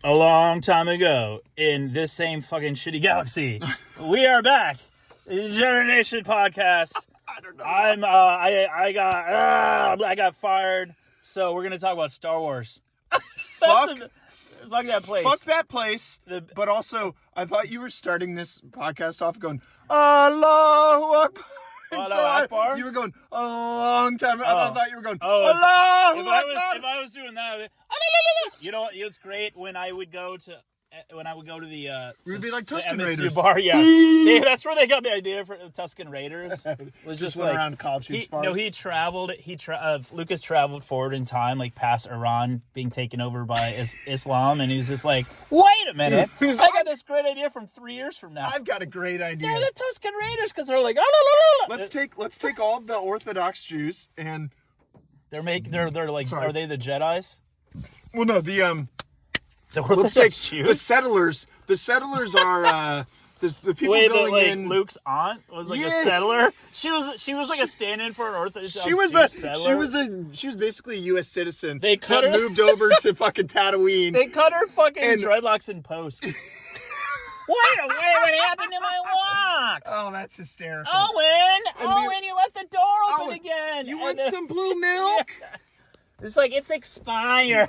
A long time ago, in this same fucking shitty galaxy, we are back. The Generation Podcast. I don't know. I got fired, so we're gonna talk about Star Wars. Fuck that place. Fuck that place. But also, I thought you were starting this podcast off going, Allahu Akbar. And Allahu Akbar? You were going a long time. I thought you were going, Allahu Akbar. If I was doing that, you know, it's great when I would go to the We'd be like Tusken MSU Raiders. bar, yeah. That's where they got the idea for the Tusken Raiders. Was Just like, went around college bars. No, Lucas traveled forward in time, like past Iran being taken over by Islam, and he was just like, wait a minute, I got this great idea from 3 years from now. I've got a great idea. They're the Tusken Raiders because they're like, Let's take all the Orthodox Jews and they're like, Sorry. are they the Jedis? well, no, The let's take Orthodox Jews? the settlers. The settlers are the people Wait, going like in. Luke's aunt was like Yeah. a settler. She was like a stand-in for an Orthodox She was settler. she was basically a U.S. citizen. They cut that her- moved over to fucking Tatooine. They cut her fucking And- dreadlocks in post. Wait, what happened to my locks? Oh, that's hysterical. Owen, you left the door open Owen, again. you And want then- some blue milk? It's like, it's expired.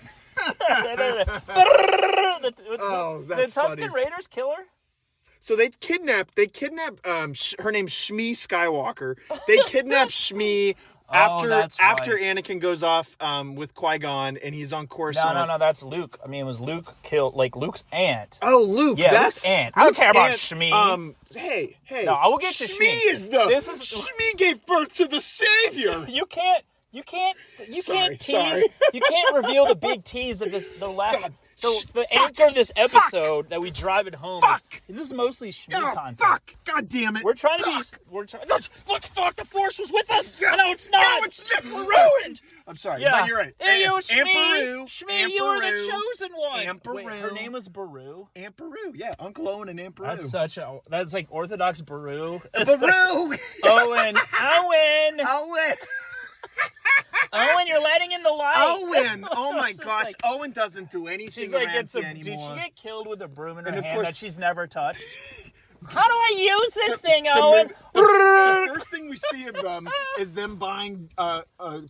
Oh, the that's Tusken funny. Raiders kill her? So they kidnap her name's Shmi Skywalker. They kidnap Shmi that's after right. Anakin goes off with Qui-Gon and he's on Coruscant. No, that's Luke. I mean, it was Luke killed, like, Luke's aunt. Oh, Luke. Yeah, that's Luke's aunt. I don't Luke's care about aunt. Shmi. Hey. No, I will get to Shmi. Shmi. Is the Shmi gave birth to the Savior. You can't Sorry, tease. sorry. You can't reveal the big tease of the anchor of this episode that we drive it home. This is mostly Shmi content. Fuck! God damn it! We're trying to be. Fuck! The Force was with us. Yeah. No, it's not. No, it's not. We're ruined. I'm sorry, Yeah, but you're right. Hey, you, Aunt Beru. Shmi, you were the chosen one. Aunt Wait, her Beru. name was Beru. Aunt Beru, yeah, Uncle Owen and Aunt Beru. That's like Orthodox Beru. Beru. Owen. Owen, you're letting in the light. Owen! Oh my It's just gosh, like- Owen doesn't do anything She's like, around did anymore. she get killed with a broom in her And of hand course- that she's never touched? How do I use this thing, The Owen? first thing we see of them is them buying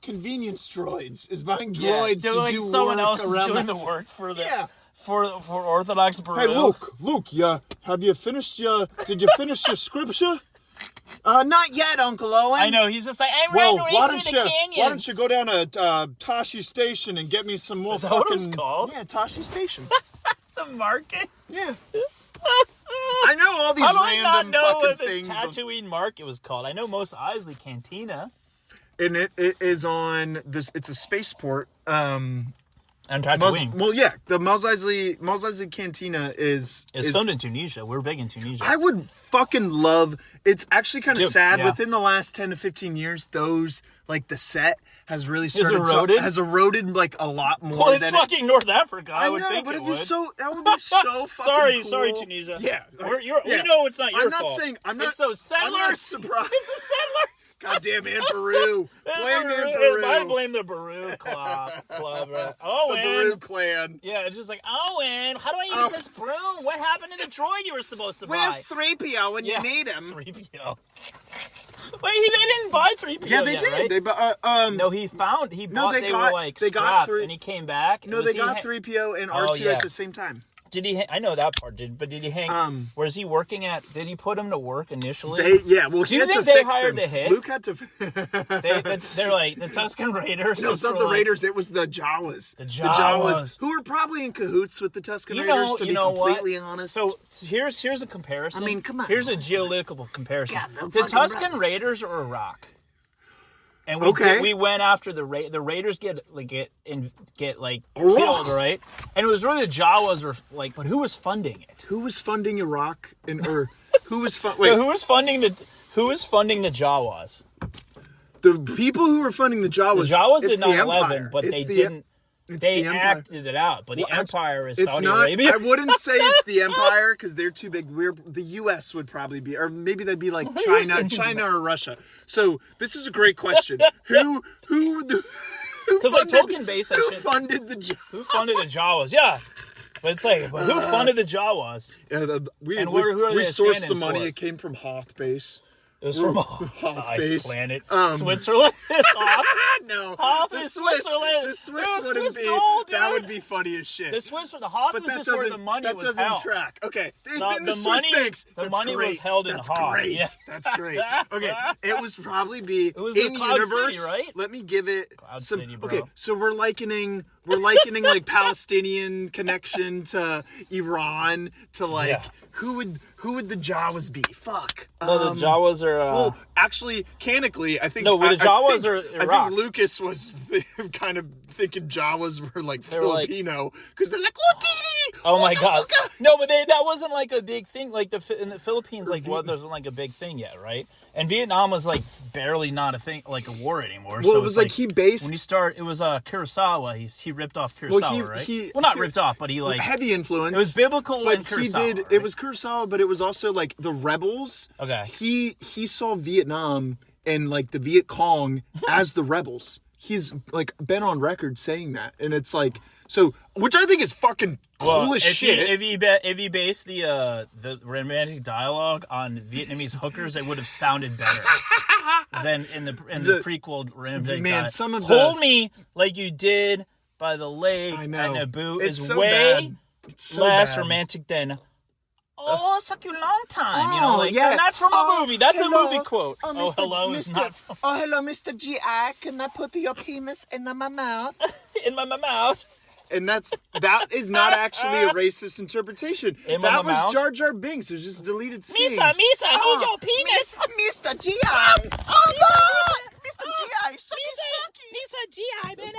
convenience droids. Is buying droids to do someone work else is around doing the... the work for the Yeah. for Orthodox Beru. Hey, Luke, yeah, have you finished did you finish your scripture? Not yet, Uncle Owen. I know, he's just like, I'm Well, running why racing don't the you canyons. why don't you go down to Tashi Station and get me some more Is that fucking... what it was called? Yeah, Tashi Station. the market? Yeah. I know all these How do I not random know fucking what the things. Tatooine market was called? I know Mos Eisley Cantina. And it is on this. It's a spaceport. And Tatooine. The Mos Eisley Cantina is filmed in Tunisia. We're big in Tunisia. I would fucking love. It's actually kind of Dude, sad. yeah. Within the last 10 to 15 years, the set has really started eroded? has eroded like a lot more. Well, it's than fucking North Africa. I would know, think but it it'd be would. that would be so fucking Sorry, cool. Tunisia. Yeah, We know it's not your I'm not fault. saying I'm not. It's those settlers. I'm not surprised. It's the settlers. Goddamn Aunt Beru. Blame Aunt I Beru. blame the Beru club. The Owen. Beru clan. Yeah, it's just like, Owen, how do I use this broom? What happened to the droid you were supposed to buy? Where's 3PO when Yeah. you need him? 3PO. Wait, they didn't buy 3PO Yeah, they yet, did. right? They No, they got- were like they got scrapped, three- and he came back. No, they got 3PO and R2 yeah. at the same time. Did he? I know that part. Did he hang? Was he working at? Did he put him to work initially? Well, Do he you had think to they fix hired him. the hit? Luke had to. They're like the Tusken Raiders. No, it's not were the like, Raiders. It was the Jawas. The Jawas. who were probably in cahoots with the Tusken You Raiders. know, To you be know completely what? honest. So here's a comparison. I mean, come on. Here's a geopolitical comparison. God, them The fucking Tusken rebels. Raiders are Iraq. And Okay. we went after the Raiders get Iraq. killed, right? And it was really the Jawas were like, but who was funding it? Who was funding Iraq who was Wait, who was funding the Jawas? the people who were funding the Jawas? The Jawas it's did the 9/11, Empire. but It's they the- didn't. It's They the Empire. acted it out, but the Well, Empire is It's Saudi not. Arabia. I wouldn't say it's the Empire because they're too big. The U.S. would probably be, or maybe they'd be like China or Russia. So this is a great question. Who Because like Tolkien based that Who shit. funded the Who funded the Jawas? Yeah. But it's like, but who funded the Jawas? Yeah, who are we they sourced the standing money. for? It came from Hoth Base. It was from Hoth Ice Base. Planet, Switzerland. No, Hoth the is Swiss, Switzerland. the Swiss It was wouldn't Swiss be. gold, That dude. would be funny as shit. The Hoth But was that just where doesn't. the money That was doesn't held. track. Okay, No, then the the Swiss money- thinks the that's money was great. held in That's Hoth, great. yeah. That's great. Okay, it was probably be It was in in Cloud universe. City, right? Let me give it Cloud some. City, bro. Okay, so we're likening like Palestinian connection to Iran to like Yeah. who would the Jawas be? Fuck. No, the Jawas are. Well, actually, canonically, I think No, the Jawas are I Iraq. think Lucas was kind of thinking Jawas were like were like- Filipino because they're like, oh, Didi! Oh my god! No, but that wasn't like a big thing. Like in the Philippines, like there wasn't like a big thing yet, right? And Vietnam was like barely not a thing, like a war anymore. Well, so it was it's like he based when you start. It was Kurosawa. He ripped off Kurosawa, right? Well, not ripped off, but he like heavy influence. it was biblical but and Kurosawa. he did. Right? It was Kurosawa, but it was also like the rebels. Okay. He saw Vietnam and like the Viet Cong as the rebels. He's like been on record saying that, and it's like so, which I think is fucking cool as shit. If you base the romantic dialogue on Vietnamese hookers, it would have sounded better than in the prequel romantic Man, dialogue. some of the- Hold Me Like You Did by the Lake I at know. Naboo It's is so way bad. It's so less bad. romantic than "Oh, such a long time." You know, like yeah. and that's from a movie. That's hello. a movie quote. Oh, Mr. hello is Mr. not from, Oh, hello, Mr. G.I. Can I put your penis in my mouth? in my mouth. And that is not actually a racist interpretation. In my That was mouth? Jar Jar Binks. It was just a deleted scene. Misa, need your penis. Mr. G.I. Oh, no! Mr. G.I. Misa G.I. man,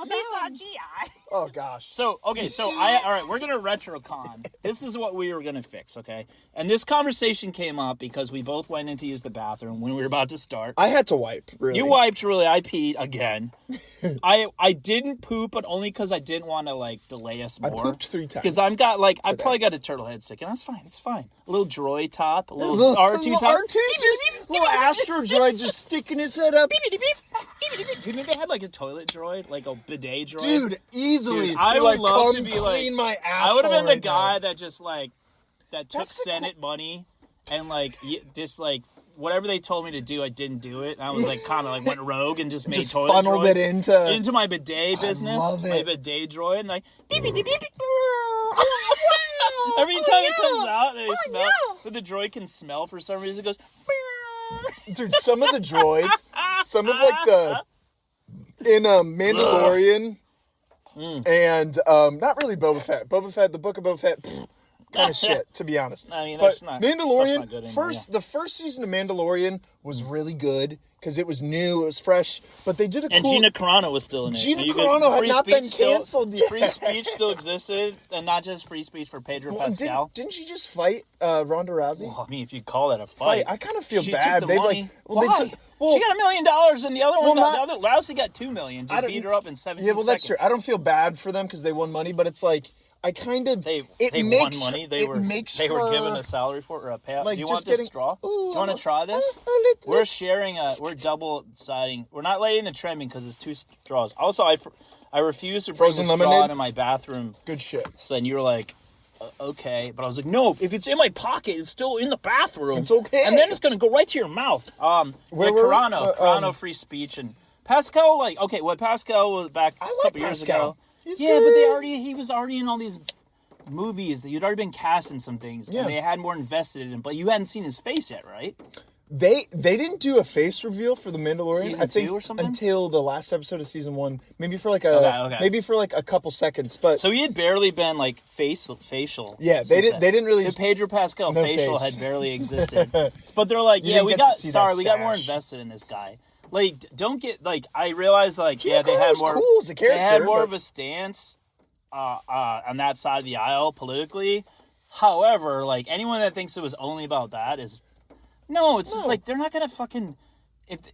Misa G.I. Oh, gosh. So, okay, all right, we're going to retrocon. This is what we were going to fix, okay? And this conversation came up because we both went in to use the bathroom when we were about to start. I had to wipe, really. You wiped, really. I peed again. I didn't poop, but only because I didn't want to, like, delay us more. I pooped 3 times. Because I probably got a turtle head sick, and that's fine. It's fine. A little droid top, a little R2 top. R2's just little Astro droid just sticking his head up. You know they had like a toilet droid, like a bidet droid? Dude, easily. Dude, I Be would like, love to come be like, clean my asshole I would have been the right guy now. that just like, that took That's the Senate money and like, just like, whatever they told me to do, I didn't do it. And I was like, kind of like went rogue and just made Just toilet funneled droid it into my bidet business. love My it. bidet droid. And like, beep, beep, beep, beep. Every time it comes out, they smell. But the droid can smell for some reason. It goes, Dude, some of the droids, some of like the in Mandalorian and not really Boba Fett. The book of Boba Fett, kind of shit, to be honest. I mean, but that's not- stuff's Mandalorian, not good anymore, the first season of Mandalorian was really good because it was new, it was fresh. But they did a and cool. Gina Carano was still in it. Gina You could- Carano had free not been speech still- canceled yet. Free speech still existed, and not just free speech for Pedro Well, Pascal. didn't she just fight Ronda Rousey? Well, I mean, if you call that a fight, I kind of feel she bad. Took the They money. like, well, Why? they took. Well, she got $1 million, and the other one, Well, the other Rousey got $2 million. I Just don't- beat her up in 17 yeah, well, that's true. seconds. I don't feel bad for them because they won money, but it's like I kind of They it won makes money. They it were makes they were her, given a salary for it or a payout. like, Do you just want this getting- straw? Ooh, Do you want to try this? We're sharing we're double siding. We're not letting the trending because it's 2 straws. Also, I refuse to bring Frozen the straw lemonade? into my bathroom. good shit. So then you were like, okay. But I was like, no, if it's in my pocket, it's still in the bathroom. It's okay. And then it's going to go right to your mouth. Where Like were we? Carano free speech. And Pascal, like, okay, what Pascal was back a like couple years Pascal. ago. He's yeah, good. but he was already in all these movies that you'd already been cast in some things. Yeah. And they had more invested in him. But you hadn't seen his face yet, right? They didn't do a face reveal for the Mandalorian. Season I think 2 or something? until the last episode of season 1, maybe for like Okay. maybe for like a couple seconds. But So he had barely been like facial. Yeah, they since didn't- then. they didn't really- The Pedro Pascal No facial face. had barely existed. But they're like, You yeah, didn't we get to got see that we got more stash. invested in this guy. Like, don't get like I realized like Gina yeah, they had Carano's more cool as a they had character, more but- of a stance on that side of the aisle politically. However, like anyone that thinks it was only about that is just like they're not gonna fucking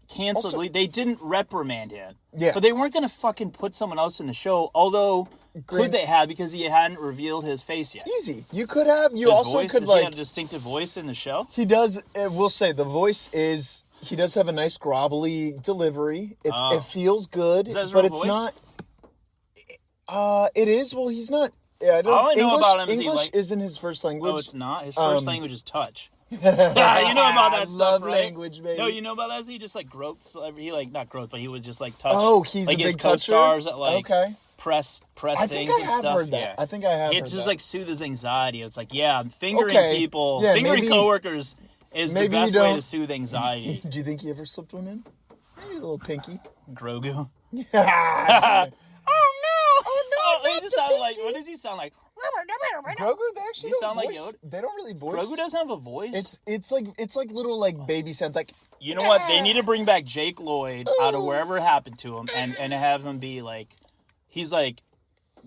cancel. Also- They didn't reprimand him. Yeah. But they weren't gonna fucking put someone else in the show. Although could they have because he hadn't revealed his face yet? easy. You could have. You His also voice, could does he like. have a distinctive voice in the show? He does. We'll say the voice is. He does have a nice grovelly delivery. It feels good, Is that his but real it's voice? not. It is. Well, he's not. Yeah, I don't. All I know English, about him is he, English like- isn't his first language. Oh, it's not. His first language is touch. Yeah, you know about that stuff, Love right? language, baby. No, you know about that? So he just like groped. He like not groped, but he would just like touch. Oh, he's like a his big toucher? co-stars that like Okay. press I things think I and have stuff. heard that. Yeah. I think I have. It heard just that. like soothes his anxiety. It's like, yeah, I'm fingering Okay. people, Yeah, fingering maybe- coworkers is the maybe you best way to don't- soothe anxiety. Do you think he ever slipped one in? Maybe a little pinky. Grogu. Yeah. Oh no! Oh, no, he not just the sounds like. pinky. What does he sound like? Grogu, they actually You don't sound like voice. Yoda? They don't really voice. Grogu doesn't have a voice. It's like little like baby sounds like. You know what? They need to bring back Jake Lloyd out of wherever it happened to him, and have him be like, he's like,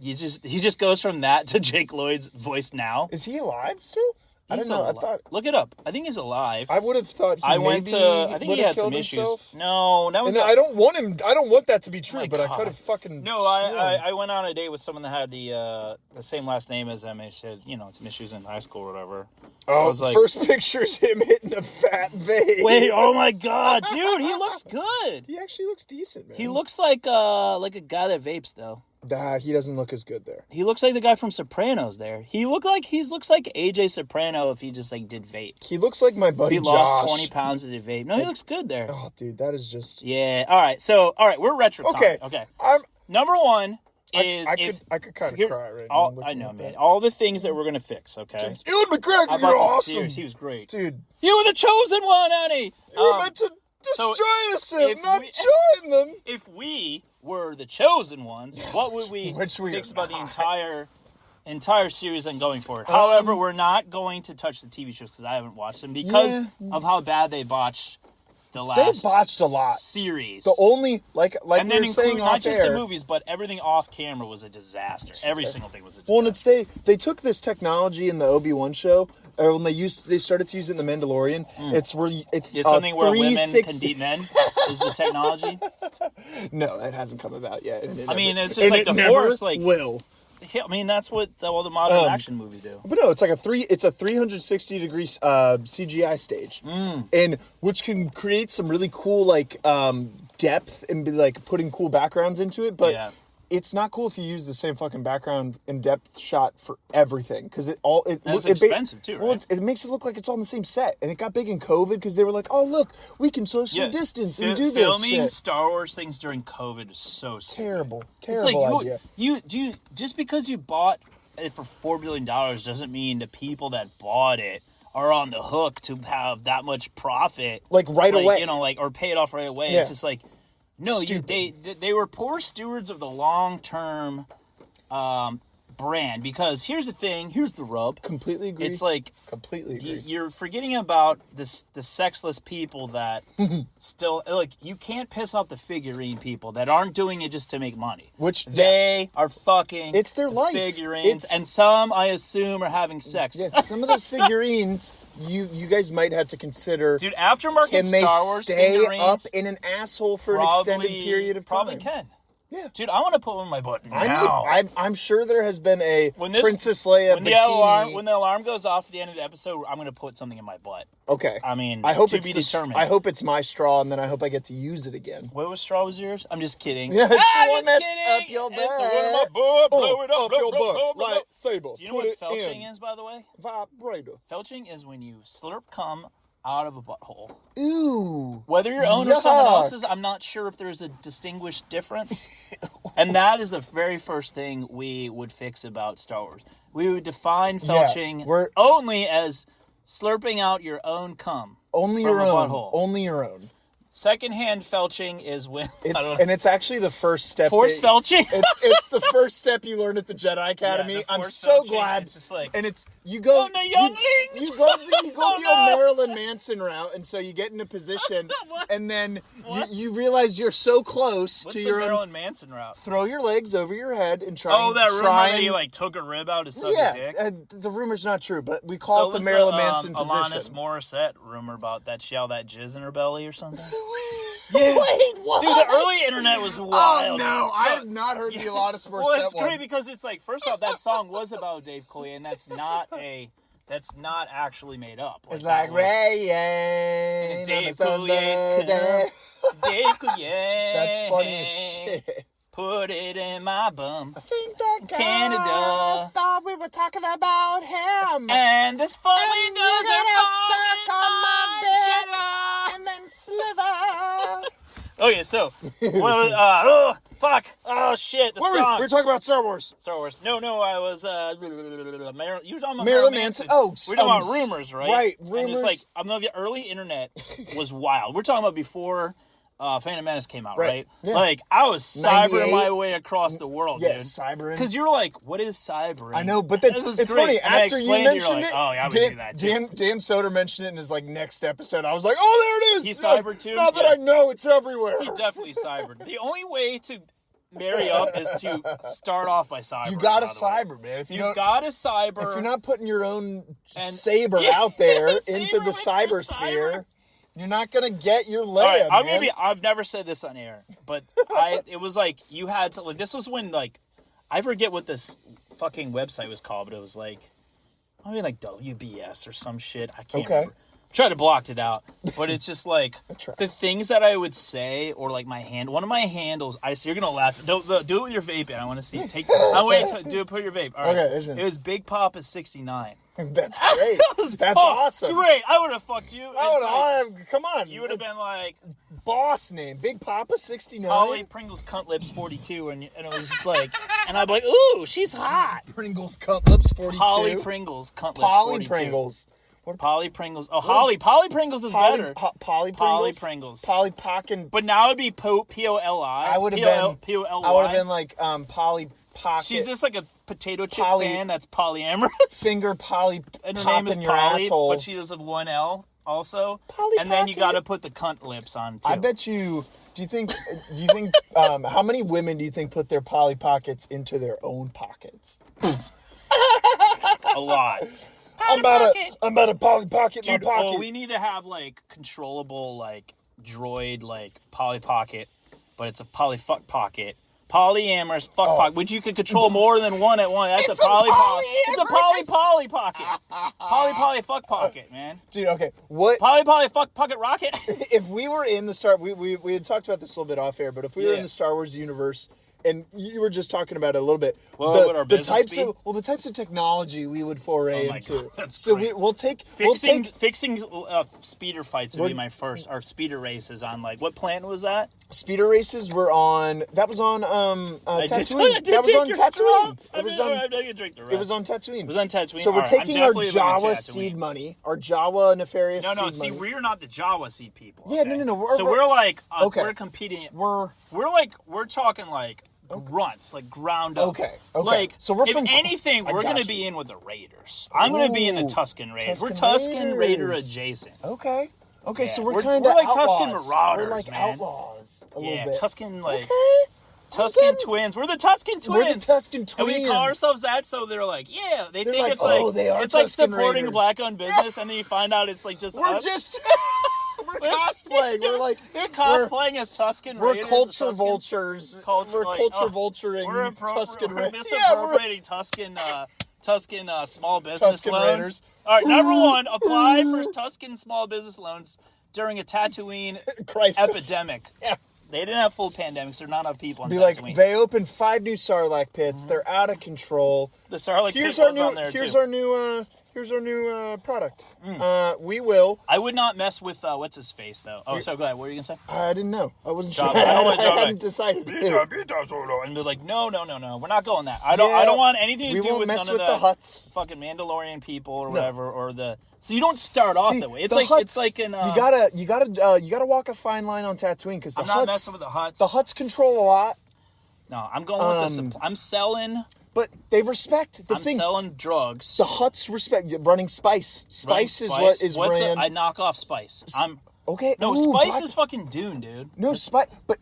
he just goes from that to Jake Lloyd's voice now. Is he alive still? I He's don't know. I alive. thought Look it up. I think he's alive. I would have thought he I maybe went to. I think would he have had some killed issues. himself. No, that was. And I don't want him. I don't want that to be true. my But I God. could have fucking. No, sworn. I went on a date with someone that had the same last name as them. They said, some issues in high school or whatever. Oh, was like- first picture's him hitting a fat vape. Wait, oh my God, dude, he looks good. He actually looks decent, man. He looks like a guy that vapes though. Nah, he doesn't look as good there. He looks like the guy from Sopranos there. He looks like AJ Soprano if he just like did vape. He looks like my buddy He Josh. lost 20 pounds to vape. No, he looks good there. Oh, dude, that is just Yeah. All right, we're retro. okay. Okay. I'm. Number one I, is I could kind of here- cry right now. all, looking I know, at man. that. All the things that we're gonna fix. Okay. Ewan McGregor, How you're about the awesome, series? He was great. dude. You were the chosen one, Annie. You were meant to destroy the Sith, if not we- join them. If we were the chosen ones, what would we Which we fix are about the not. entire series and going forward? However, we're not going to touch the TV shows because I haven't watched them because of how bad they botched the They last botched a lot. series. The only like and we then were saying include not off just air. the movies, but everything off camera was a disaster. Every single thing was a disaster. Well, and it's they took this technology in the Obi-Wan show, or when they started to use it in the Mandalorian. It's where it's Is something where women can 360 beat men is the technology. No, that hasn't come about yet. And it I mean, never- it's just and like it the never Force, like- will. I mean, that's what all the modern action movies do. But no, it's like a 360 degree CGI stage, and which can create some really cool like depth and be like putting cool backgrounds into it. But Yeah. it's not cool if you use the same fucking background and depth shot for everything because And it's expensive too, Well, right? it makes it look like it's on the same set, and it got big in COVID because they were like, "Oh, look, we can socially distance and do this filming shit." Star Wars things during COVID is so stupid. Terrible, It's like terrible idea. you just because you bought it for $4 billion doesn't mean the people that bought it are on the hook to have that much profit, Like, right away. or pay it off right away. Yeah. It's just like, no, Stupid. they were poor stewards of the long term brand because here's the rub. Completely agree. It's like completely agree. you're forgetting about the sexless people that still you can't piss off the figurine people that aren't doing it just to make money. Which They are fucking It's their life. figurines, It's- and some I assume are having sex. Yeah, some of those figurines, you guys might have to consider. Dude, aftermarket Can they Star Wars stay figurines up in an asshole for an extended period of time? Probably can. Yeah. Dude, I want to put one in my butt now. I'm sure there has been a When this- Princess Leia when bikini. the alarm goes off at the end of the episode, I'm gonna put something in my butt. Okay. I mean, I hope to it's be the determined. I hope it's my straw, and then I hope I get to use it again. What was straw was yours? I'm just kidding. Yeah, it's the I'm one just that's kidding. up your It's the one in my butt. butt. Blow it up. Up blow, your blow, butt, blow, blow, blow. lightsaber. Do you know Put what it felching in. is, by the way? Vibrator. Felching is when you slurp cum out of a butthole. Ooh. Whether your own or someone Yuck. else's, I'm not sure if there's a distinguished difference. And that is the very first thing we would fix about Star Wars. We would define felching we're- only as slurping out your own cum. Only from your a own. butthole. Only your own. Secondhand felching is when It's actually the first step. force that- felching. It's the first step you learn at the Jedi Academy. the I'm force so felching, glad. it's just like, and it's you go "Oh, the younglings!" You go the Oh, old no. Marilyn Manson route, and so you get in a position, What? and then What? you realize you're so close What's to the your own. Marilyn Manson route? Throw your legs over your head and try. Oh, and that rumor try that he and- like took a rib out to suck yeah, a dick. the rumor's not true, but we So call it the was Marilyn Manson Alanis position. Morissette rumor about that she had all that jizz in her belly or something. Yeah. Wait, what? Dude, the early internet was wild. Oh no, I have not heard the Alanis Morissette Well, it's one. great because it's like, first off, that song was about Dave Coulier, and that's not actually made up. It's that like was- rain. Dave on a Sunday. Coulier's Dave Coulier. That's funny as shit. Put it in my bum. I think that guy Canada. thought we were talking about him. And this funny And nose you're are gonna suck on falling my dick and then slither. Okay, so, oh, fuck, oh shit, the song. We're talking about Star Wars. Star Wars. No, I was, you were talking about Marilyn Manson. Oh, we're talking about rumors, right? Right, And rumors. it's like, I know the early internet was wild. We're talking about before Phantom Menace came out, right? Yeah. Like, I was cybering 98. my way across the world, dude. Cybering. Because you're like, what is cybering? I know, but then It was it's great. funny. And I After you explained, mentioned you're like, it, oh, yeah, I would do that, too. Dan Soder mentioned it in his like next episode. I was like, oh, there it is. He cybered too? Now that Yeah. I know, it's everywhere. He definitely cybered. The only way to marry up is to start off by cyber. You gotta by the way. cyber, man. If you You don't, gotta cyber. if you're not putting your own And- saber Yeah, out there saber into the with your cybersphere, cyber. you're not gonna get your All right, layup, man. I've never said this on air, but it was like you had to like. This was when like I forget what this fucking website was called, but it was like I mean like WBS or some shit. I can't Okay. remember. Try to block it out, but it's just like tracks. the things that I would say or like my hand. One of my handles, you're gonna laugh. Do it with your vape, and I want to see it. I want you to do it. Put your vape. All right. Okay, listen. It was Big Papa 69. That's great. That's Oh, awesome. Great. I would have fucked you. Come on. You would have It's been like boss name, Big Papa 69. Polly Pringles Cunt Lips 42, and it was just like, and I'd be like, ooh, she's hot. Pringles Cunt Lips 42. Polly Pringles Cunt Lips Polly 42. Pringles. Polly Pringles. Oh, Holly. Polly Pringles is better. Polly Pringles. Polly Pringles. Polly Pocket. But now it'd be P-O-L-I. I would have been. P-O-L-Y. I would have been like Polly Pocket. She's just like a potato chip Polly- fan that's polyamorous. finger Polly And her pop name is in your Polly, asshole. but she does with one L also. Polly and then you Pocket. got to put the cunt lips on too. I bet you. Do you think? How many women do you think put their Polly Pockets into their own pockets? a lot. I'm about to Polly Pocket Dude, my pocket. we need to have like controllable like droid like Polly Pocket, but it's a Polly fuck pocket. Polyamorous fuck pocket, which you could control more than one at once. That's It's a Polly a pocket. It's a polyamorous- Polly pocket. Polly fuck pocket, man. Dude, okay. What Polly fuck pocket rocket. if we were in the Star? We had talked about this a little bit off air, but if we were in Yeah. the Star Wars universe, and you were just talking about it a little bit, What would our business types be? of the types of technology we would foray Oh my into. God, that's so great. we'll take Fixing speeder fights would be my first, or speeder races on like what planet was that? speeder races. Were on that was on Tatooine. I did That was take on your Tatooine. straw. It was I on. didn't drink the It was rest. on Tatooine. It was on Tatooine. So we're All right, I'm taking our definitely living in Jawa Tatooine. seed money, our Jawa nefarious No, seed see, money. we're not the Jawa seed people. Yeah, okay? no. So we're like, okay. we're competing. We're We're talking like grunts, like ground up. Okay. Like, So we're if from- anything, I we're got gonna you. be in with the Raiders. I'm gonna be in the Ooh, Tusken Raiders. We're Tusken Tusken Raider Raiders. adjacent. okay. Okay, so Yeah, we're we're- kind we're of like outlaws. Tusken Marauders, We're like man. outlaws a Yeah, little bit. Tusken like Okay. Tusken Okay. twins. We're the Tusken twins. We're the Tusken And we call twins. ourselves that, so they're like, yeah, they They're think like, it's like oh, they are it's like Tusken supporting Raiders. a black-owned business, and then you find out it's like just We're us. just we're cosplaying. We're like They're cosplaying as Tusken we're Raiders. culture Tusken- vultures. Culture, we're like, culture oh, vulturing We're Tusken Raiders. misappropriating Tusken small business Tusken loans. Raiders. All right, number one, apply for Tusken small business loans during a Tatooine Crisis. epidemic. Yeah. They didn't have full pandemics. There are not enough people on Be Tatooine. like, they opened 5 new Sarlacc pits. They're out of control. the Sarlacc Here's pit our was new. on there Here's too. our new product. We will. I would not mess with what's his face though. Oh, so go ahead. What were you gonna say? I didn't know. I wasn't sure. Jabba. I don't want I Jabba. hadn't decided. And they're like, no, we're not going that. I don't Yeah, want anything to we do won't with mess none with of the Hutts. fucking Mandalorian people or whatever, or the. So you don't start off that way. It's the like Hutts, it's like in. you gotta walk a fine line on Tatooine because the I'm not Hutts. messing with the Hutts. The Hutts control a lot, No, I'm going with the. I'm selling. but they respect the I'm thing. selling drugs. The Hutts respect running Spice. Running Spice is what is What's ran. I knock off Spice. I'm. Okay. No, ooh, Spice Black- is fucking Dune, dude. No, Spice. But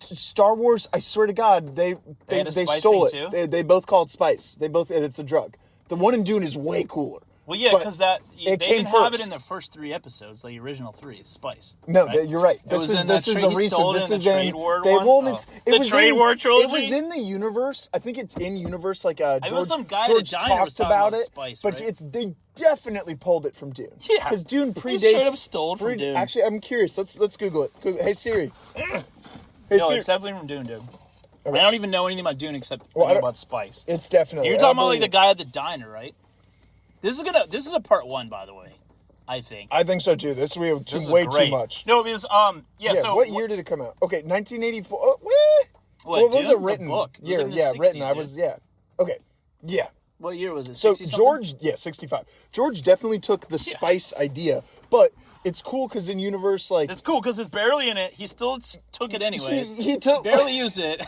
Star Wars, I swear to God, they had a Spice stole thing, it. too? They both called Spice. They both, and it's a drug. The one in Dune is way cooler. Well, yeah, But because they it came didn't have it first. in the first 3 episodes, the original 3, Spice. No, right? you're right. It was This in that is trade- a he recent. stole it This in is the in Trade War they one? won't. Oh. It The was Trade in, War trilogy? It was in the universe. I think it's in universe. Like was George, some guy at a George diner was talked talking about about it, Spice, but right? they definitely pulled it from Dune. Yeah. because Dune He predates. straight up stole it from Dune. Actually, I'm curious. Let's Google it. Hey Siri. Hey No, Siri. it's definitely from Dune, dude. I don't even know anything about Dune except Well, I don't- about spice. It's definitely. You're talking about like the guy at the diner, right? This is a part 1, by the way. I think. I think so too. This we have This is way great. too much. No, because Yeah. So what year did it come out? Okay, 1984. What was Dune? it written? The book. It was Year, in the yeah, 60s, written. I dude. was, yeah. Okay, yeah. What year was it? So 60 something? George, 65. George definitely took the spice idea, but it's cool because in universe, like It's cool because it's barely in it. He still took it anyways. he took barely used it,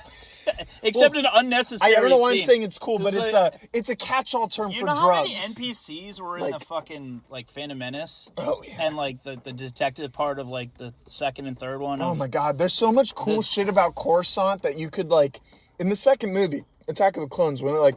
except an unnecessary. I don't know why I'm scene. saying it's cool, but It was it's a catch-all term You for know drugs. how many NPCs were in Like- the fucking like Phantom Menace? Oh, yeah. And like the detective part of like the second and third one. Oh of- my god, there's so much cool shit about Coruscant that you could like in the second movie, Attack of the Clones, when like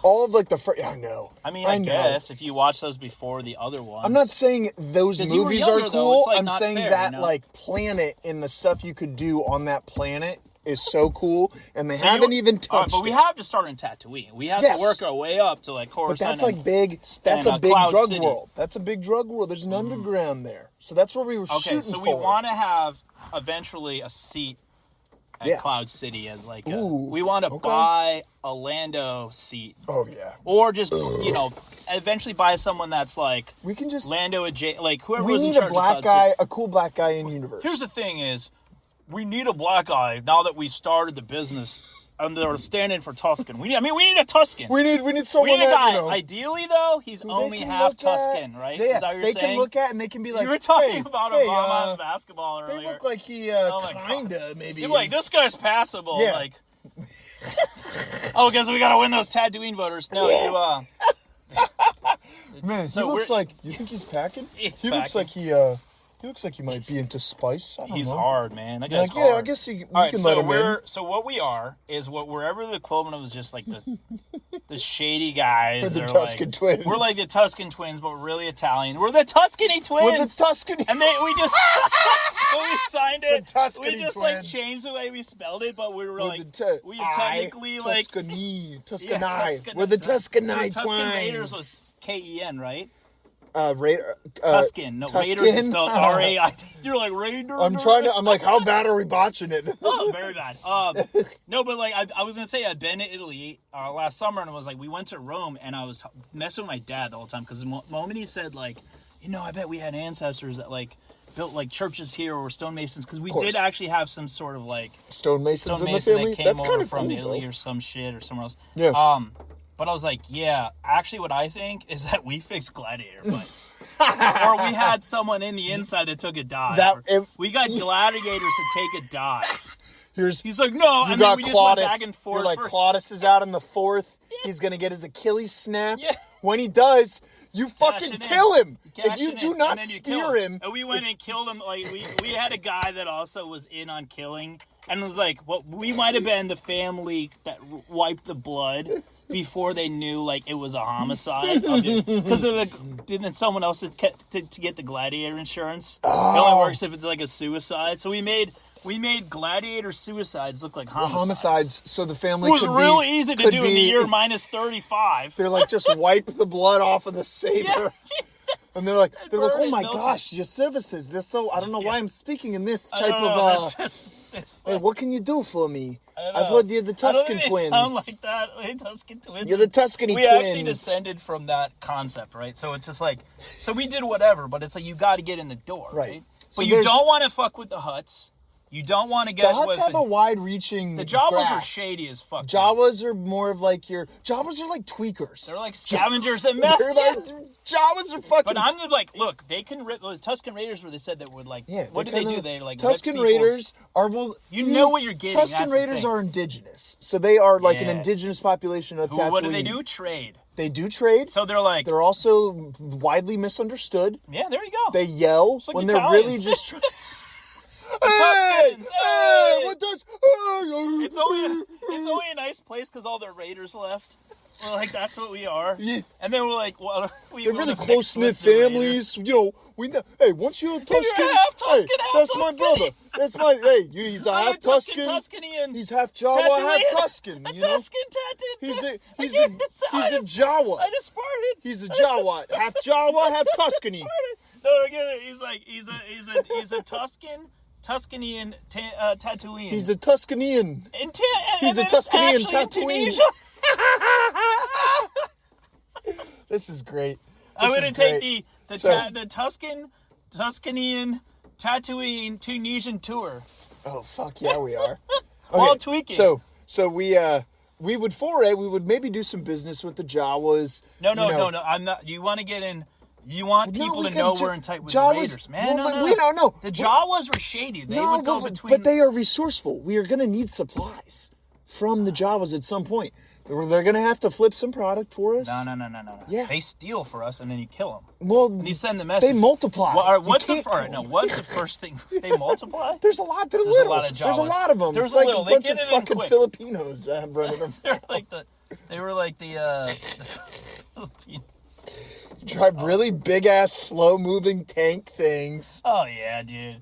all of like the first. I know. I mean, I guess if you watch those before the other ones. I'm not saying those 'Cause you were movies younger, are though, cool. it's, like, I'm not saying fair, that you know? like planet and the stuff you could do on that planet is so cool, and they So you- haven't even All right, touched but we it. have to start in Tatooine. We have Yes. to work our way up to like But Coruscant. that's like and- big. That's and, a big Cloud drug City. world. That's a big drug world. There's an underground there, so that's where we were Okay, shooting so for. we want to have eventually a seat at Yeah. Cloud City as like a, Ooh, we want to okay. buy a Lando seat, Oh yeah, or just eventually buy someone that's like we can just. Lando like whoever We was in need a charge black of Cloud guy, City. a cool black guy in universe. Here's the thing: is we need a black guy now that we started the business. And they're standing for Tuscan. We need a Tuscan. we need someone We need a that guy. you know. Ideally, though, he's they only can half look at- Tuscan, right? They, Is that what you're they saying? can look at and they can be like, you were talking hey, about hey, Obama and basketball earlier. They look like he my God. kinda maybe. You're like, is- this guy's passable. Yeah. Like, oh, because we gotta win those Tatooine voters. No, Man, So he looks we're- like. You think he's packing? He's he looks packing. like he looks like he might be into spice. I don't he's know. hard, man. That You're guy's like, hard. yeah, I guess we All right, can so let him in. So what we are is wherever the equivalent of just like the shady guys. We're the are Tuscan like, twins. We're like the Tuscan twins, but we're really Italian. We're the Tuscany twins. With the Tuscany. And we just when we signed it, Tuscany we just twins. like changed the way we spelled it, but we were With like the we technically like Tuscany, Tuscany. yeah, Tuscan- We're the Tuscany the Tuscan Raiders twins. was K-E-N, right? Tuscan. No, Tuscan? Raiders is spelled R-A-I-D. You're like Raider. I'm like, how bad are we botching it? Oh, very bad. No, but like I was gonna say I'd been to Italy last summer, and it was like we went to Rome, and I was messing with my dad the whole time because the moment he said like, I bet we had ancestors that like built like churches here or stonemasons because we course. did actually have some sort of like Stonemasons in the stonemason family. that came That's over kind of from cool, Italy though. or some shit or somewhere else. Yeah. But I was like, yeah, actually what I think is that we fixed gladiator fights. Or we had someone in the inside that took a dive. We got gladiators to take a dive. He's like, no, you and got then we just went Claudius. back and forth. You're like, for- Claudius is out in the fourth. He's gonna get his Achilles snap. Yeah. When he does, you fucking Cash it kill in. him. Cash If you it do in, not and then you kill spear him, And we went and killed him. Like we had a guy that also was in on killing, and was like, well, we might have been the family that wiped the blood before they knew like it was a homicide. Because then someone else had to get the gladiator insurance. It only works if it's like a suicide. So we made gladiator suicides look like homicides. so the family It was could real be, easy to could do in the be- year minus 35. They're like, just wipe the blood off of the saber. Yeah. And they're like, burn oh it, my melt it. gosh, your services. This though, I don't know why I'm speaking in this I type don't of. know, it's Hey, what can you do for me? don't I've know. heard you're the I don't Tuscan think they twins. sound like that. Like Tuscan twins. You're the Tuscany we twins. actually descended from that concept, right? So it's just like, so we did whatever, but it's like you got to get in the door, Right. right? So But you there's- don't want to fuck with the Huts. You don't want to get The Huts with have a wide-reaching. the Jawas are grasp. shady as fuck. dude. Jawas are more of like Jawas are like tweakers. They're like scavengers that meth. They're like Jawas are fucking. But I'm like, look, they can rip those Tuscan Raiders where they said that would like. Yeah, what did they're they do? kinda- They like Tuscan rip people's- Raiders are well. You know what you're getting, Tuscan that's the Raiders thing. are indigenous, so they are like an Yeah. indigenous population of Tatooine. What do they do? Trade. They do trade. So they're like, They're also widely misunderstood. yeah, there you go. They yell like when they're really Italians. just. Tuscans, hey! What does? It's only a nice place because all the Raiders left. We're like, that's what we are. Yeah. And then we're like, well, They're really close knit families. Hey, once you're a Tuscan, half Tuscan, hey, half that's my Tuscany. brother. That's my he's a half Tuscan. Tuscany He's half Jawa, half Tatooine. Tuscan. A You know? Tuscan tattoo. He's a Jawa. I just farted. He's a Jawa, half Tuscany. No, I get it. He's a Tuscan Tuscanian Tatooine. He's a Tuscanian. He's a Tuscanian Tatooine. Tunisia. This is great. I'm This gonna is take great. the Tuscanian Tatooine Tunisian tour. Oh fuck yeah, we are. I'll tweak it. So we would maybe do some business with the Jawas. No. I'm not. You want to get in. You want people to know we're in tight with the Raiders, man. No. The Jawas were shady. They would go between. But they are resourceful. We are going to need supplies from the Jawas at some point. They're going to have to flip some product for us. No. Yeah. They steal for us, and then you kill them. Well, and you send the message. They multiply. Well, what's the first thing? They multiply? There's a lot. There's a lot of Jawas. There's a lot of them. There's like a a bunch of They get it in fucking quick. Filipinos running them. They were like the Filipinos. Drive really big ass, slow moving tank things. Oh yeah, dude.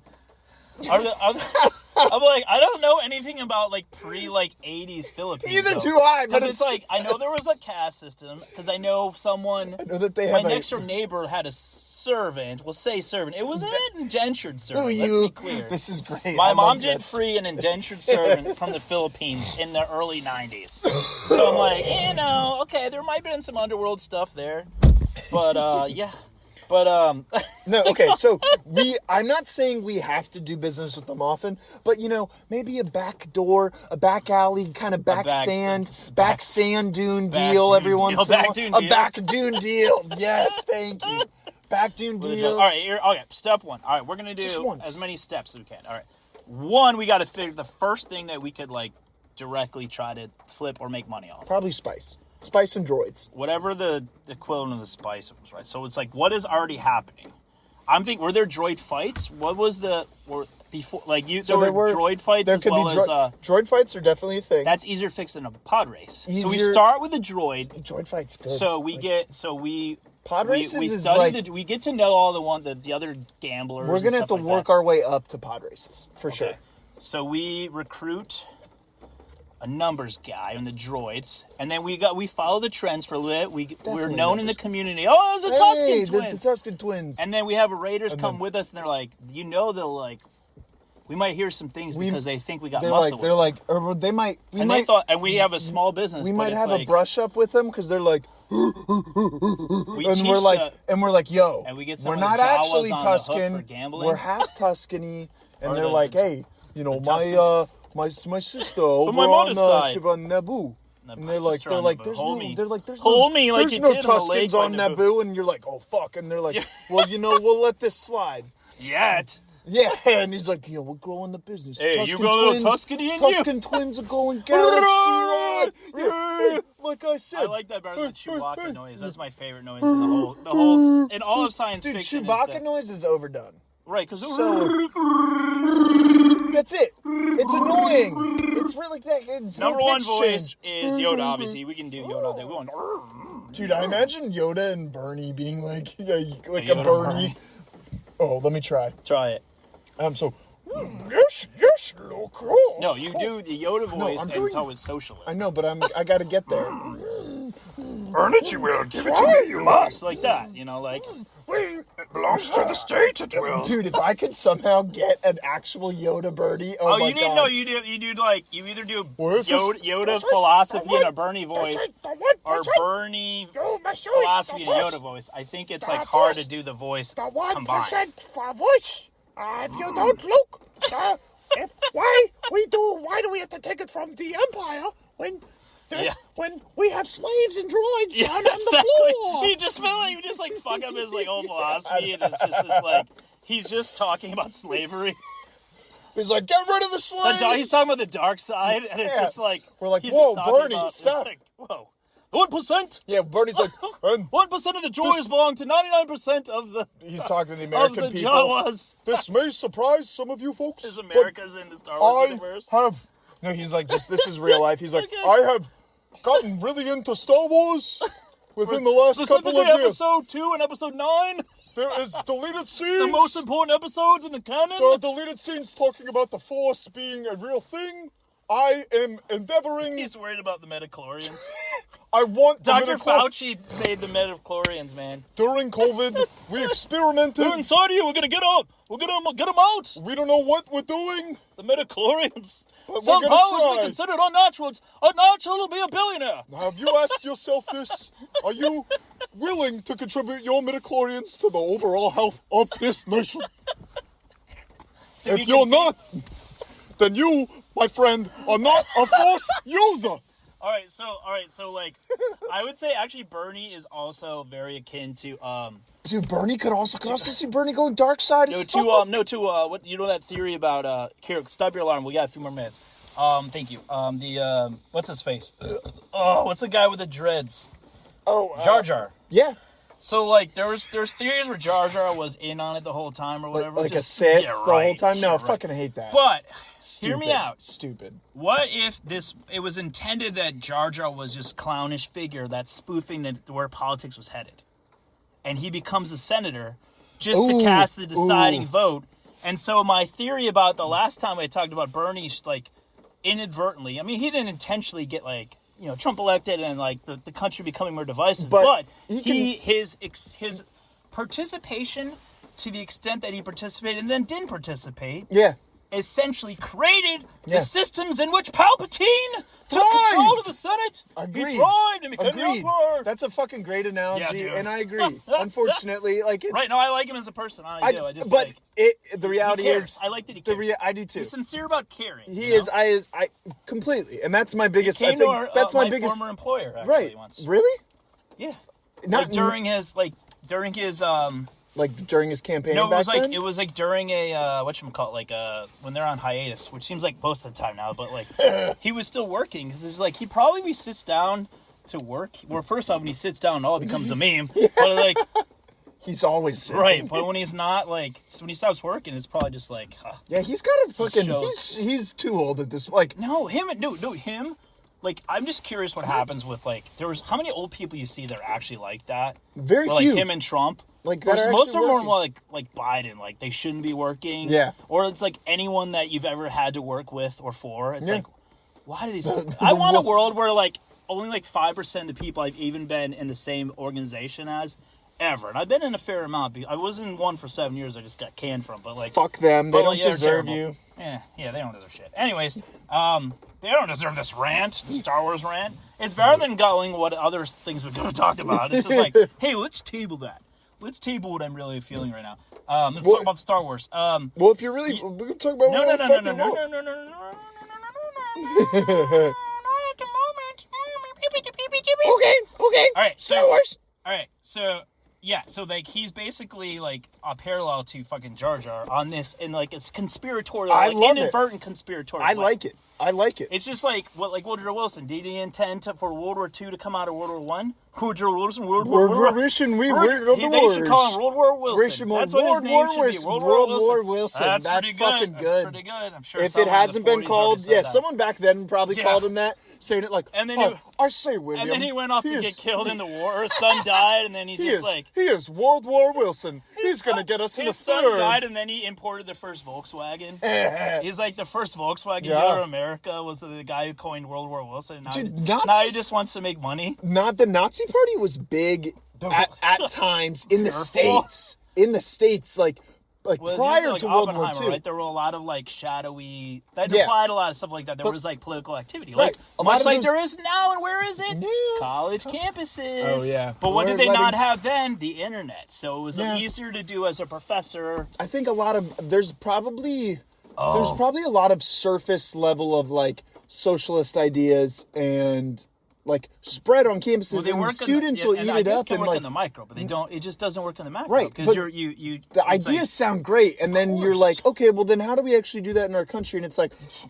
I'm like, I don't know anything about like pre 80s Philippines. Neither do I. But it's like I know there was a caste system because I know someone. I know that they my have next door neighbor had a servant. We'll say servant. It was an indentured servant. Let's be clear. This is great. My mom did free an indentured servant from the Philippines in the early 90s. So I'm like, okay, there might have been some underworld stuff there, but yeah. But no, okay. So I'm not saying we have to do business with them often, but maybe a back door, a back alley, kind of back sand dune deal every once in a while. A back dune deal. Yes, thank you. Back dune deal. All right, okay. Step one. All right, we're gonna do as many steps as we can. All right. One, we got to figure the first thing that we could directly try to flip or make money off. Probably spice. Spice and droids. Whatever the equivalent of the spice was, right? So it's what is already happening? I'm thinking, were there droid fights? What was before, there were droid fights as well as... droid fights are definitely a thing. That's easier fixed than a pod race. So we start with a droid. Droid fights good. So pod races we get to know all the other gamblers. We're going to have to work our way up to pod races, for sure. So we recruit a numbers guy in the droids, and then we follow the trends for a little bit. We're known in the community. Oh, it's the Tusken twins. The Tusken twins. And then we have Raiders come with us, and they're like, they'll we might hear some things because they think we got muscle. And we have a small business. We might have a brush up with them because they're like, we're like, yo, and we get we're not actually Tusken. We're half Tuscany, and they're like, hey, my sister over on Naboo. And they're like, there's no Tuskens on Naboo, and you're like, oh fuck, and they're like, well, we'll let this slide. Yet. Yeah, and he's like, we're growing the business. Hey, Tusken you got a little Tuscany in you? Tusken twins are going galaxy. Yeah, like I said. I like that better than Chewbacca noise. That's my favorite noise in the whole in all of science fiction. Chewbacca noise is overdone. Right, because that's it. It's annoying. It's really that. Number one voice is Yoda. Obviously, we can do Yoda all day. We want. Dude, I imagine Yoda and Bernie being like a Bernie. Oh, let me try. Try it. Yes, look. No, you do the Yoda voice, and it's always socialist. I know, but I got to get there. Earn it, you will. Give it to me, you must. Like that, it belongs to the state, it will. Dude, if I could somehow get an actual Yoda Bernie, oh my god. No, you either do Yoda philosophy in a Bernie voice, or Bernie philosophy in a Yoda voice. I think it's hard to do the voice combined. 1% voice. If you don't look, why do we have to take it from the Empire when we have slaves and droids down on the floor? He just fuck up his whole philosophy, and it's just he's just talking about slavery. He's like, get rid of the slaves. He's talking about the dark side, and it's just we're like, whoa, Bernie, stop. Whoa. 1%? Yeah, Bernie's like, 1% of the droids belong to 99% of the... He's talking to the American of the people. Jawas. This may surprise some of you folks. Is America's in the Star Wars universe? No, he's like, this is real life. He's like, I have gotten really into Star Wars within the last couple of years. Episode 2 and Episode 9? There is deleted scenes. The most important episodes in the canon? There are deleted scenes talking about the Force being a real thing. I am endeavoring. He's worried about the midichlorians. I want the Dr. Fauci made the midichlorians, man. During COVID, we experimented. They're inside of you. We're gonna get out. We're gonna get them out. We don't know what we're doing. The midichlorians. But Some we're gonna powers try. we considered unnatural. Unnatural will be a billionaire. Have you asked yourself this? Are you willing to contribute your midichlorians to the overall health of this nation? If you're not, then you, my friend, are not a force user. All right, so like, I would say actually Bernie is also very akin to Dude, Bernie could also see Bernie going dark side. what you know that theory about here, stop your alarm. We got a few more minutes. Thank you. What's his face? What's the guy with the dreads? Jar Jar. Yeah. So like there's theories where Jar Jar was in on it the whole time or whatever. Like just, a Sith yeah, the right, whole time? No, yeah, I right. fucking hate that. But Stupid. hear me out. Stupid. What if it was intended that Jar Jar was just clownish figure that's spoofing where politics was headed, and he becomes a senator just to cast the deciding vote? And so my theory about the last time I talked about Bernie, like inadvertently, I mean he didn't intentionally get like Trump elected and like the country becoming more divisive, but his participation to the extent that he participated and then didn't participate. Yeah. Essentially created the systems in which Palpatine took control of the Senate. Agreed. He thrived and became the Agreed. Emperor. That's a fucking great analogy, Yeah, dude. and I agree. Unfortunately, like it's Right, no, I like him as a person. I do. I just but like, the reality he cares. is, I like that he cares. I do too. He's sincere about caring. He is. I completely, and that's my biggest. Came I think to our, that's my my biggest. former employer actually Right? once. Really? Yeah. Not Like during his like during his campaign. No, it back was like then? it was like during a whatchamacallit, like when they're on hiatus, which seems like most of the time now, but like he was still working because it's like he probably sits down to work. Well, first off, when he sits down, all it becomes a meme. But like He's always sitting. right, but when he's not, like when he stops working, it's probably just like Yeah, he's got a fucking. shows. He's too old at this. Like no him. Like I'm just curious what happens with like how many old people you see that are actually like that. very Or, few. like him and Trump. Like, that are most of actually them are working. more like Biden, like they shouldn't be working. Yeah. Or it's like anyone that you've ever had to work with or for. It's Yeah. like, why do these? I want a world where like only like 5% of the people I've even been in the same organization as ever, and I've been in a fair amount. I was in one for 7 years. I just got canned from, but like fuck them. They but, don't like, yeah, they're deserve terrible. you. Yeah, they don't deserve shit. Anyways, they don't deserve this rant, the Star Wars rant. It's better than going what other things we're going to talk about. It's just like, hey, let's table that. Let's table what I'm really feeling right now. Let's talk about Star Wars. Well, if you're really, we can talk about No. whatever the fuck we want. Okay. All right, Star Wars. All right, so yeah, so like he's basically like a parallel to fucking Jar Jar on this, in like it's conspiratorial, I like love it. inadvertent conspiratorial. I way. like it. I like it. It's just like Woodrow Wilson. Did he intend for World War II to come out of World War One? Woodrow Wilson, World War. They should call him World War Wilson. That's what his name should be. World War Wilson. That's pretty fucking good. good. That's pretty good. I'm sure. If it hasn't been called, someone someone back then probably Yeah. called him that, saying it like, And then I say William. And then he went off to is- get killed in the war. His son died, and then he just like. he is World War Wilson. He's gonna get us in a His son third. died, and then he imported the first Volkswagen. He's like the first Volkswagen Yeah. dealer in America was the guy who coined World War Wilson. Now, Dude, now he Nazis- just wants to make money. Not the Nazi Party was big at times in the Careful. States. In the States, like Well, prior like to World War Oppenheimer, II. right? There were a lot of like shadowy that Yeah. implied a lot of stuff like that. There was like political activity, Right. like A lot much of like those- there is now. And where is it? Yeah. College campuses. Oh, yeah. But what We're did they not letting- have then? The internet. So it was Yeah. easier to do as a professor. I think there's probably a lot of surface level of like socialist ideas and like spread on campuses, and students will eat it up can and work like in the micro, but they don't. It just doesn't work in the macro, Right, Because but you. the it's ideas like, sound great, and then you're course. like, okay, well then how do we actually do that in our country? And it's like, It's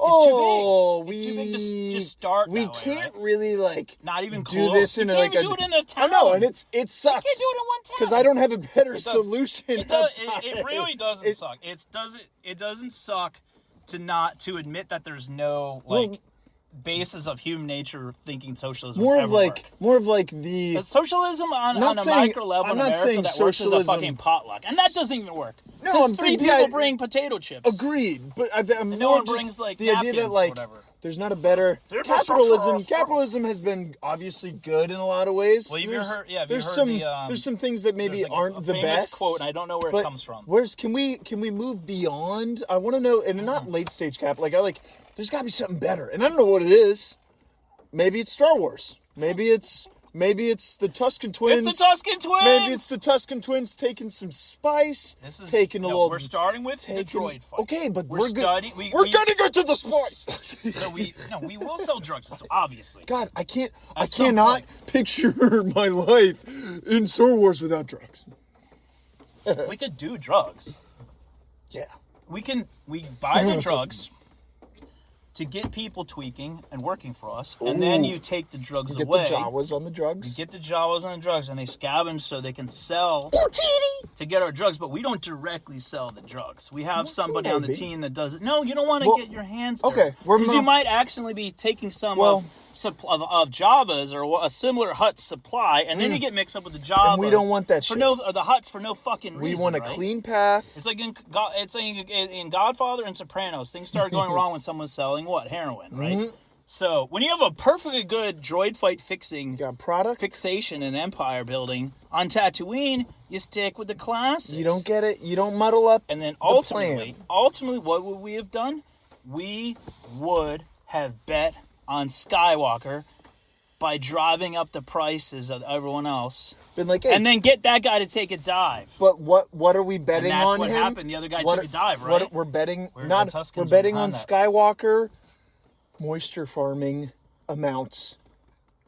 we too big to just start we that way, can't right? really like Not even do close. this in You like can't even do it in a I know, town. and it sucks. can't do it in one town. because I don't have a better does- solution. It does. outside. It really doesn't suck. It doesn't suck to admit that there's no like basis of human nature thinking socialism more would of ever like work. more of like the But socialism on a saying- micro level I'm in not America saying that works as a socialism- fucking potluck, and that doesn't even work. No, 'Cause I'm three saying the people idea- bring potato chips. agreed, but I'm no more one just brings, like, the idea napkins that or like whatever. There's not a better capitalism has been obviously good in a lot of ways. Well, there's some things that maybe aren't the best. Quote, and I don't know where it comes from. Can we move beyond? I want to know, and not late stage cap. There's got to be something better, and I don't know what it is. Maybe it's Star Wars. Maybe it's the Tusken Twins. It's the Tusken Twins. Maybe it's the Tusken Twins taking some spice. We're starting with the droid fight. Okay, but we're gonna go to the spice. So we will sell drugs, obviously. God, I cannot picture my life in Star Wars without drugs. We could do drugs. Yeah. We buy the drugs to get people tweaking and working for us, and then you take the drugs away. Get the Jawas on the drugs. We get the Jawas on the drugs, and they scavenge so they can sell to get our drugs, but we don't directly sell the drugs. We have somebody on the team that does it. No, you don't want to get your hands dirty. Okay. Because you might actually be taking some of Java's or a similar Hut supply, and then you get mixed up with the Java. And we don't want that shit. The Huts for no fucking reason. We want a clean path. It's like in Godfather and Sopranos, things start going wrong when someone's selling heroin, right? Mm-hmm. So when you have a perfectly good droid fight fixation and empire building on Tatooine, you stick with the classics. You don't get it. You don't muddle up. And then ultimately, what would we have done? We would have bet on Skywalker by driving up the prices of everyone else. Been like, hey, and then get that guy to take a dive. But what are we betting on? That's what happened. The other guy took a dive, right? We're betting on Skywalker moisture farming amounts,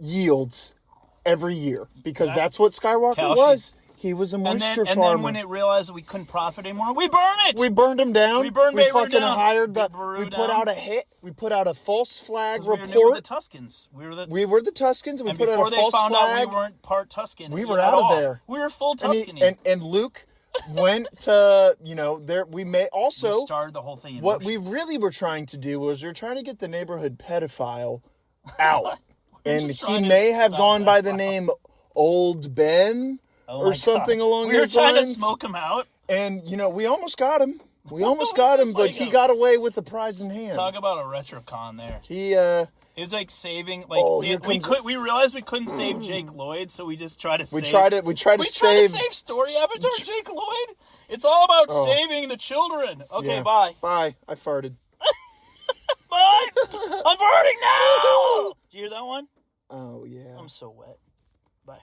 yields every year, because that's what Skywalker was. He was a moisture farmer. And then when it realized that we couldn't profit anymore, we burned it. We burned him down. We fucking hired we put out a hit. We put out a false flag report. We were the Tuskens. We were the Tuskens, and we put out a false flag. Before they found out we weren't part Tusken, we were out of there. We were full Tusken. And Luke went to, we started the whole thing. What we really were trying to do was we were trying to get the neighborhood pedophile out. And he may have gone by the name Old Ben or something along those lines. We were trying to smoke him out. And, we almost got him. But he got away with the prize in hand. Talk about a retrocon there. It was like saving, we realized we couldn't save Jake Lloyd, so we just tried to save. We tried to save Story Avatar Jake Lloyd. It's all about saving the children. Okay, bye. Bye. I farted. Bye. I'm farting now. Did you hear that one? Oh yeah. I'm so wet. Bye.